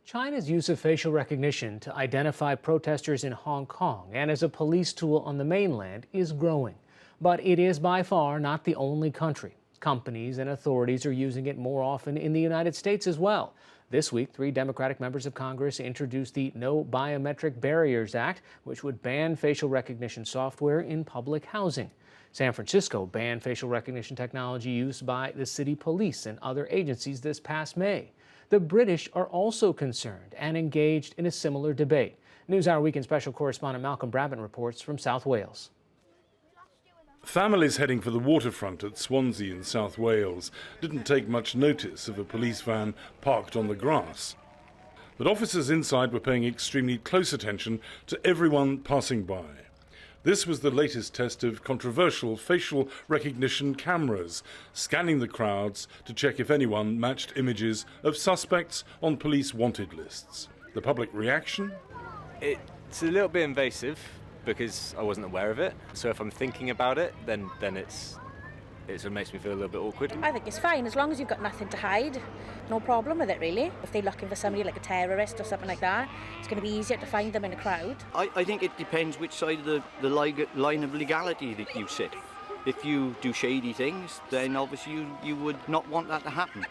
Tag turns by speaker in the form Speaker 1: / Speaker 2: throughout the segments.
Speaker 1: China's use of facial recognition to identify protesters in Hong Kong and as a police tool on the mainland is growing. But it is by far not the only country. Companies and authorities are using it more often in the United States as well. This week, 3 Democratic members of Congress introduced the No Biometric Barriers Act, which would ban facial recognition software in public housing. San Francisco banned facial recognition technology used by the city police and other agencies this past May. The British are also concerned and engaged in a similar debate. NewsHour Weekend Special Correspondent Malcolm Brabant reports from South Wales.
Speaker 2: Families heading for the waterfront at Swansea in South Wales didn't take much notice of a police van parked on the grass. But officers inside were paying extremely close attention to everyone passing by. This was the latest test of controversial facial recognition cameras, scanning the crowds to check if anyone matched images of suspects on police wanted lists. The public reaction?
Speaker 3: It's a little bit invasive because I wasn't aware of it. So if I'm thinking about it, then it makes me feel a little bit awkward.
Speaker 4: I think it's fine, as long as you've got nothing to hide. No problem with it, really. If they're looking for somebody like a terrorist or something like that, it's going to be easier to find them in a crowd.
Speaker 5: I think it depends which side of the line of legality that you sit. If you do shady things, then obviously you would not want that to happen.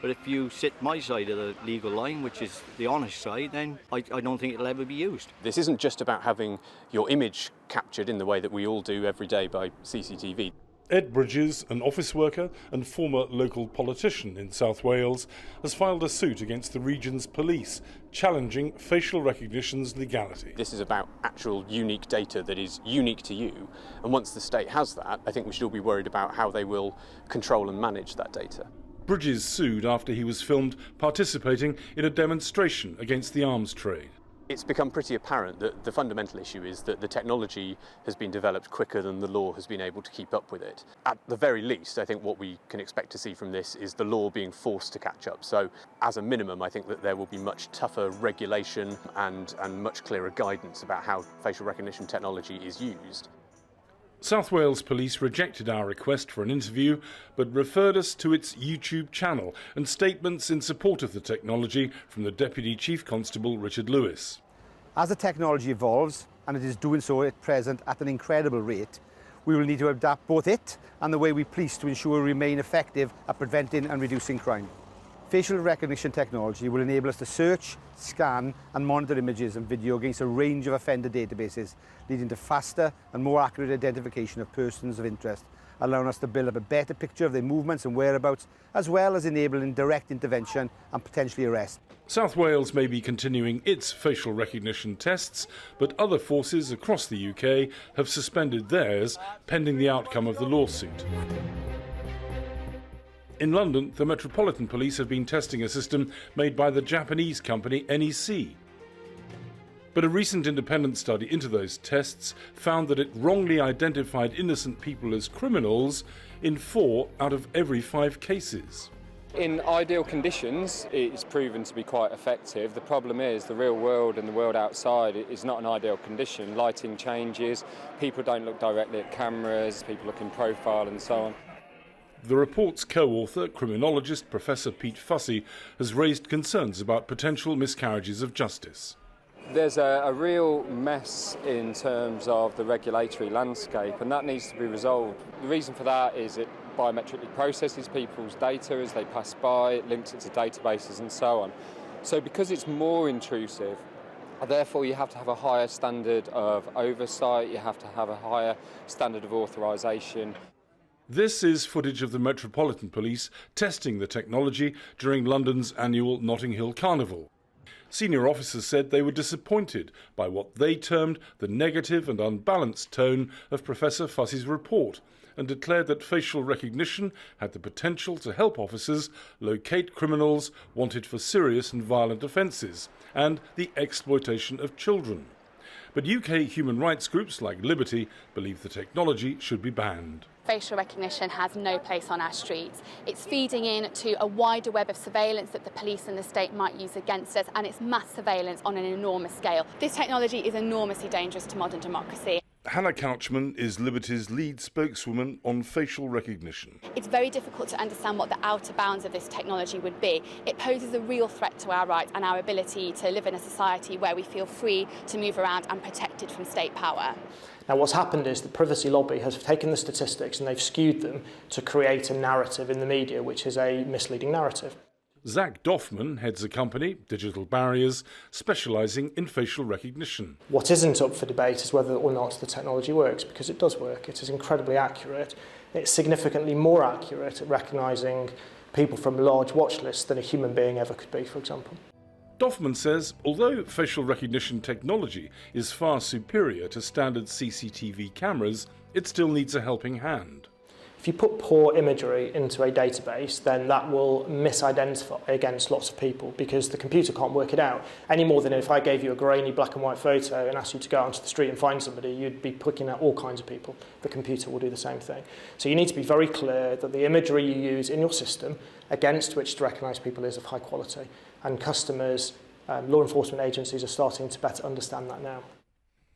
Speaker 5: But if you sit my side of the legal line, which is the honest side, then I don't think it'll ever be used.
Speaker 6: This isn't just about having your image captured in the way that we all do every day by CCTV.
Speaker 2: Ed Bridges, an office worker and former local politician in South Wales, has filed a suit against the region's police, challenging facial recognition's legality.
Speaker 6: This is about actual unique data that is unique to you, and once the state has that, I think we should all be worried about how they will control and manage that data.
Speaker 2: Bridges sued after he was filmed participating in a demonstration against the arms trade.
Speaker 6: It's become pretty apparent that the fundamental issue is that the technology has been developed quicker than the law has been able to keep up with it. At the very least, I think what we can expect to see from this is the law being forced to catch up. So as a minimum, I think that there will be much tougher regulation and much clearer guidance about how facial recognition technology is used.
Speaker 2: South Wales Police rejected our request for an interview, but referred us to its YouTube channel and statements in support of the technology from the Deputy Chief Constable Richard Lewis.
Speaker 7: As the technology evolves, and it is doing so at present at an incredible rate, we will need to adapt both it and the way we police to ensure we remain effective at preventing and reducing crime. Facial recognition technology will enable us to search, scan and monitor images and video against a range of offender databases, leading to faster and more accurate identification of persons of interest, allowing us to build up a better picture of their movements and whereabouts, as well as enabling direct intervention and potentially arrest.
Speaker 2: South Wales may be continuing its facial recognition tests, but other forces across the UK have suspended theirs pending the outcome of the lawsuit. In London, the Metropolitan Police have been testing a system made by the Japanese company NEC. But a recent independent study into those tests found that it wrongly identified innocent people as criminals in 4 out of every 5 cases.
Speaker 8: In ideal conditions, it's proven to be quite effective. The problem is the real world and the world outside is not an ideal condition. Lighting changes, people don't look directly at cameras, people look in profile and so on.
Speaker 2: The report's co-author, criminologist Professor Pete Fussey, has raised concerns about potential miscarriages of justice.
Speaker 8: There's a real mess in terms of the regulatory landscape, and that needs to be resolved. The reason for that is it biometrically processes people's data as they pass by, it links it to databases and so on. So because it's more intrusive, therefore you have to have a higher standard of oversight, you have to have a higher standard of authorisation.
Speaker 2: This is footage of the Metropolitan Police testing the technology during London's annual Notting Hill Carnival. Senior officers said they were disappointed by what they termed the negative and unbalanced tone of Professor Fussey's report, and declared that facial recognition had the potential to help officers locate criminals wanted for serious and violent offences and the exploitation of children. But UK human rights groups like Liberty believe the technology should be banned.
Speaker 9: Facial recognition has no place on our streets. It's feeding into a wider web of surveillance that the police and the state might use against us, and it's mass surveillance on an enormous scale. This technology is enormously dangerous to modern democracy.
Speaker 2: Hannah Couchman is Liberty's lead spokeswoman on facial recognition.
Speaker 9: It's very difficult to understand what the outer bounds of this technology would be. It poses a real threat to our rights and our ability to live in a society where we feel free to move around and protected from state power.
Speaker 10: Now, what's happened is the privacy lobby has taken the statistics and they've skewed them to create a narrative in the media, which is a misleading narrative.
Speaker 2: Zach Doffman heads a company, Digital Barriers, specialising in facial recognition.
Speaker 10: What isn't up for debate is whether or not the technology works, because it does work. It is incredibly accurate. It's significantly more accurate at recognising people from large watch lists than a human being ever could be, for example.
Speaker 2: Doffman says although facial recognition technology is far superior to standard CCTV cameras, it still needs a helping hand.
Speaker 10: If you put poor imagery into a database, then that will misidentify against lots of people because the computer can't work it out any more than if I gave you a grainy black and white photo and asked you to go out onto the street and find somebody, you'd be picking out all kinds of people. The computer will do the same thing. So you need to be very clear that the imagery you use in your system against which to recognise people is of high quality. And customers, law enforcement agencies are starting to better understand that now.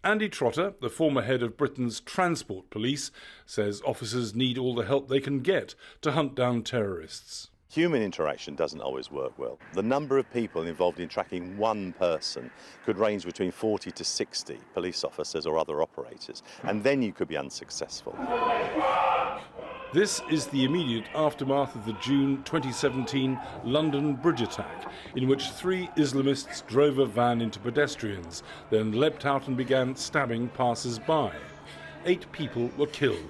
Speaker 2: Andy Trotter, the former head of Britain's Transport Police, says officers need all the help they can get to hunt down terrorists.
Speaker 11: Human interaction doesn't always work well. The number of people involved in tracking one person could range between 40 to 60 police officers or other operators, and then you could be unsuccessful.
Speaker 2: This is the immediate aftermath of the June 2017 London bridge attack, in which 3 Islamists drove a van into pedestrians, then leapt out and began stabbing passers-by. 8 people were killed.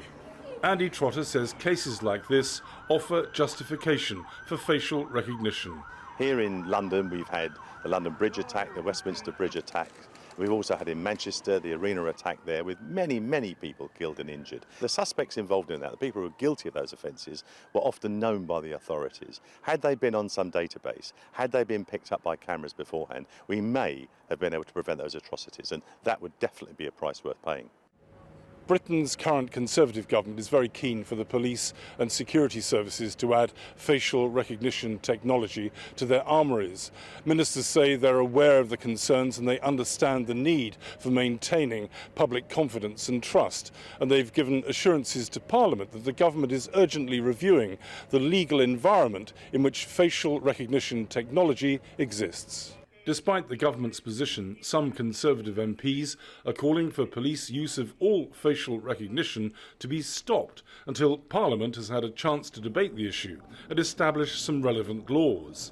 Speaker 2: Andy Trotter says cases like this offer justification for facial recognition.
Speaker 11: Here in London, we've had the London Bridge attack, the Westminster Bridge attack. We've also had in Manchester the arena attack there with many, many people killed and injured. The suspects involved in that, the people who were guilty of those offences, were often known by the authorities. Had they been on some database, had they been picked up by cameras beforehand, we may have been able to prevent those atrocities, and that would definitely be a price worth paying.
Speaker 2: Britain's current Conservative government is very keen for the police and security services to add facial recognition technology to their armouries. Ministers say they're aware of the concerns and they understand the need for maintaining public confidence and trust. And they've given assurances to Parliament that the government is urgently reviewing the legal environment in which facial recognition technology exists. Despite the government's position, some Conservative MPs are calling for police use of all facial recognition to be stopped until Parliament has had a chance to debate the issue and establish some relevant laws.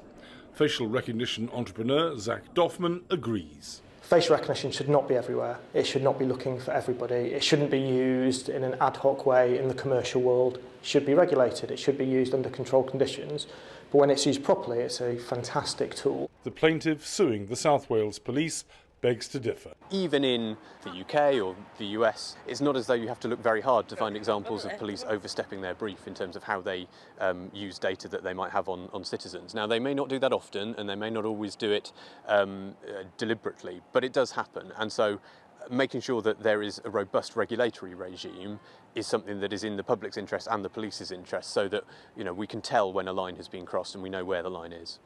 Speaker 2: Facial recognition entrepreneur Zach Doffman agrees.
Speaker 10: Facial recognition should not be everywhere. It should not be looking for everybody. It shouldn't be used in an ad hoc way in the commercial world. It should be regulated. It should be used under controlled conditions. But when it's used properly, it's a fantastic tool.
Speaker 2: The plaintiff suing the South Wales Police begs to differ.
Speaker 6: Even in the UK or the US, it's not as though you have to look very hard to find examples of police overstepping their brief in terms of how they use data that they might have on citizens. Now, they may not do that often and they may not always do it deliberately, but it does happen. And so making sure that there is a robust regulatory regime is something that is in the public's interest and the police's interest, so that we can tell when a line has been crossed and we know where the line is.